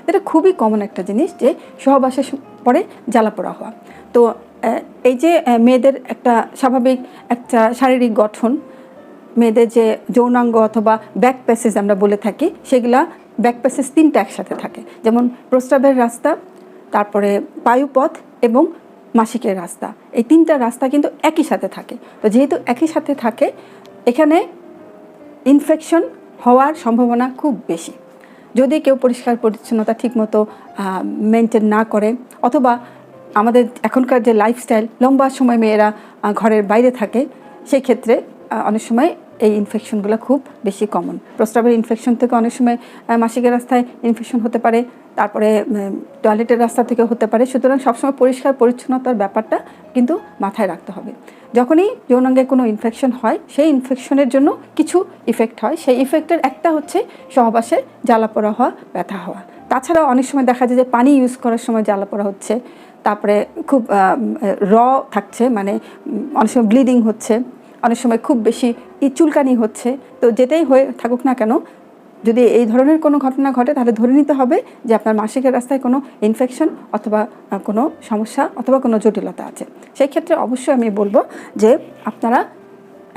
এটা খুবই কমন একটা জিনিস যে সহবাসের পরে জ্বালাপোড়া হওয়া। তো এই যে মেয়েদের একটা স্বাভাবিক একটা শারীরিক গঠন, মেয়েদের যে যৌনাঙ্গ অথবা ব্যাক প্যাসেজ আমরা বলে থাকি, সেগুলা ব্যাক প্যাসেজ 3টা একসাথে থাকে, যেমন প্রস্রাবের রাস্তা, তারপরে বায়ুপথ এবং মাসিকের রাস্তা। এই 3টা রাস্তা কিন্তু একই সাথে থাকে। তো যেহেতু একই সাথে থাকে, এখানে ইনফেকশন হওয়ার সম্ভাবনা খুব বেশি। যদি কেউ পরিষ্কার পরিচ্ছন্নতা ঠিকমতো মেনটেন না করে, অথবা আমাদের এখনকার যে লাইফস্টাইল, লম্বা সময় মেয়েরা ঘরের বাইরে থাকে, সেই ক্ষেত্রে অনেক সময় এই ইনফেকশনগুলো খুব বেশি কমন। প্রস্রাবের ইনফেকশন থেকে অনেক সময় মাসিকের রাস্তায় ইনফেকশন হতে পারে, তারপরে টয়লেটের রাস্তা থেকে হতে পারে। সুতরাং সবসময় পরিষ্কার পরিচ্ছন্নতার ব্যাপারটা কিন্তু মাথায় রাখতে হবে। যখনই যৌনাঙ্গে কোনো ইনফেকশন হয়, সেই ইনফেকশনের জন্য কিছু ইফেক্ট হয়। সেই ইফেক্টের একটা হচ্ছে সহবাসে জ্বালাপোড়া হওয়া, ব্যথা হওয়া। তাছাড়াও অনেক সময় দেখা যায় যে পানি ইউজ করার সময় জ্বালাপোড়া হচ্ছে, তারপরে খুব থাকছে, মানে অনেক সময় ব্লিডিং হচ্ছে, অনেক সময় খুব বেশি চুলকানি হচ্ছে। তো যেটাই হয়ে থাকুক না কেন, যদি এই ধরনের কোনো ঘটনা ঘটে, তাহলে ধরে নিতে হবে যে আপনার মাসিকের রাস্তায় কোনো ইনফেকশন অথবা কোনো সমস্যা অথবা কোনো জটিলতা আছে। সেই ক্ষেত্রে অবশ্যই আমি বলবো যে আপনারা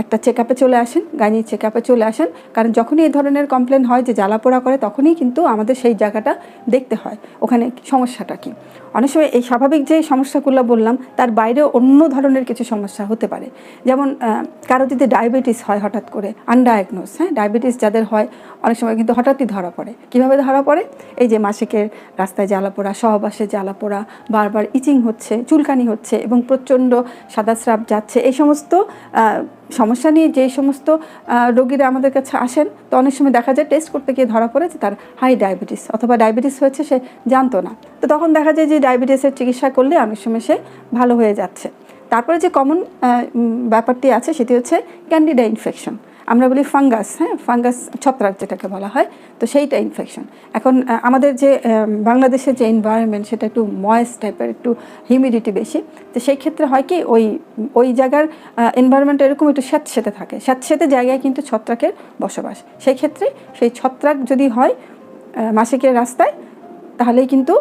একটা চেক আপে চলে আসেন, গাইনি চেক আপে চলে আসেন। কারণ যখনই এই ধরনের কমপ্লেন হয় যে জ্বালাপোড়া করে, তখনই কিন্তু আমাদের সেই জায়গাটা দেখতে হয়, ওখানে সমস্যাটা কী। অনেক সময় এই স্বাভাবিক যে সমস্যাগুলো বললাম, তার বাইরেও অন্য ধরনের কিছু সমস্যা হতে পারে। যেমন কারো যদি ডায়াবেটিস হয় হঠাৎ করে, আনডায়াগনোজ, ডায়াবেটিস যাদের হয়, অনেক সময় কিন্তু হঠাৎই ধরা পড়ে। কীভাবে ধরা পড়ে? এই যে মাসিকের রাস্তায় জ্বালাপোড়া, সহবাসে জ্বালাপোড়া, বারবার ইচিং হচ্ছে, চুলকানি হচ্ছে এবং প্রচণ্ড সাদা স্রাব যাচ্ছে। এই সমস্ত সমস্যা নিয়ে যে সমস্ত রোগীরা আমাদের কাছে আসেন, তো অনেক সময় দেখা যায় টেস্ট করতে গিয়ে ধরা পড়ে যে তার হাই ডায়াবেটিস অথবা ডায়াবেটিস হয়েছে, সে জানতো না। তো তখন দেখা যায় যে ডায়াবেটিসের চিকিৎসা করলে অনেক সময় সে ভালো হয়ে যাচ্ছে। তারপরে যে কমন ব্যাপারটি আছে, সেটি হচ্ছে ক্যান্ডিডা ইনফেকশন। আমরা বলি ফাঙ্গাস, ফাঙ্গাস ছত্রাক যেটাকে বলা হয়। তো সেইটা ইনফেকশন। এখন আমাদের যে বাংলাদেশের যে এনভায়রনমেন্ট, সেটা একটু ময়েস্ট টাইপের, একটু হিউমিডিটি বেশি। তো সেই ক্ষেত্রে হয় কি, ওই জায়গার এনভায়রনমেন্ট এরকম একটু স্যাঁতসেঁতে থাকে। স্যাঁতসেঁতে জায়গায় কিন্তু ছত্রাকের বসবাস। সেই ক্ষেত্রে সেই ছত্রাক যদি হয় মাসিকের রাস্তায়, তাহলেই কিন্তু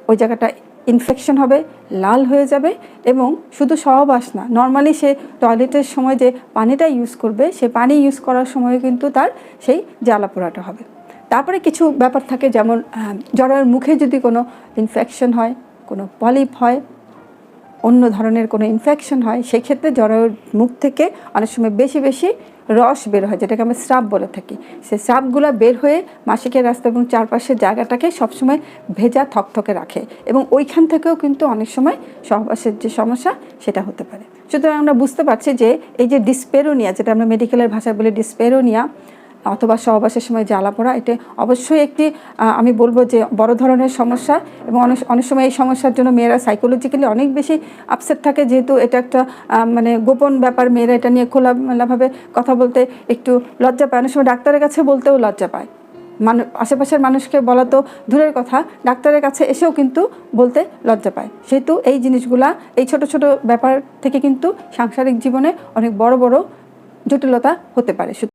ওই জায়গাটা ইনফেকশন হবে, লাল হয়ে যাবে। এবং শুধু সহবাস না, নর্মালি সে টয়লেটের সময় যে পানিটা ইউজ করবে, সে পানি ইউজ করার সময় কিন্তু তার সেই জ্বালাপোড়াটা হবে। তারপরে কিছু ব্যাপার থাকে, যেমন জরায়ুর মুখে যদি কোনো ইনফেকশন হয়, কোনো পলিপ হয়, অন্য ধরনের কোনো ইনফেকশন হয়, সেই ক্ষেত্রে জরায়ুর মুখ থেকে অনেক সময় বেশি বেশি রস বের হয়, যেটাকে আমরা স্রাব বলে থাকি। সেই স্রাবগুলো বের হয়ে মাসিকের রাস্তা এবং চারপাশের জায়গাটাকে সবসময় ভেজা থকথকে রাখে, এবং ওইখান থেকেও কিন্তু অনেক সময় সহবাসের যে সমস্যা, সেটা হতে পারে। সুতরাং আমরা বুঝতে পারছি যে এই যে ডিসপেরোনিয়া, যেটা আমরা মেডিকেলের ভাষায় বলি ডিসপেরোনিয়া অথবা সহবাসের সময় জ্বালাপোড়া, এটা অবশ্যই একটি আমি বলবো যে বড় ধরনের সমস্যা। এবং অনেক সময় এই সমস্যার জন্য মেয়েরা সাইকোলজিক্যালি অনেক বেশি আপসেট থাকে, যেহেতু এটা একটা মানে গোপন ব্যাপার। মেয়েরা এটা নিয়ে খোলামেলাভাবে কথা বলতে একটু লজ্জা পায়, অনেক সময় ডাক্তারের কাছে বলতেও লজ্জা পায়। আশেপাশের মানুষকে বলা তো দূরের কথা, ডাক্তারের কাছে এসেও কিন্তু বলতে লজ্জা পায়। সেহেতু এই জিনিসগুলা, এই ছোট ছোট ব্যাপার থেকে কিন্তু সাংসারিক জীবনে অনেক বড় বড় জটিলতা হতে পারে।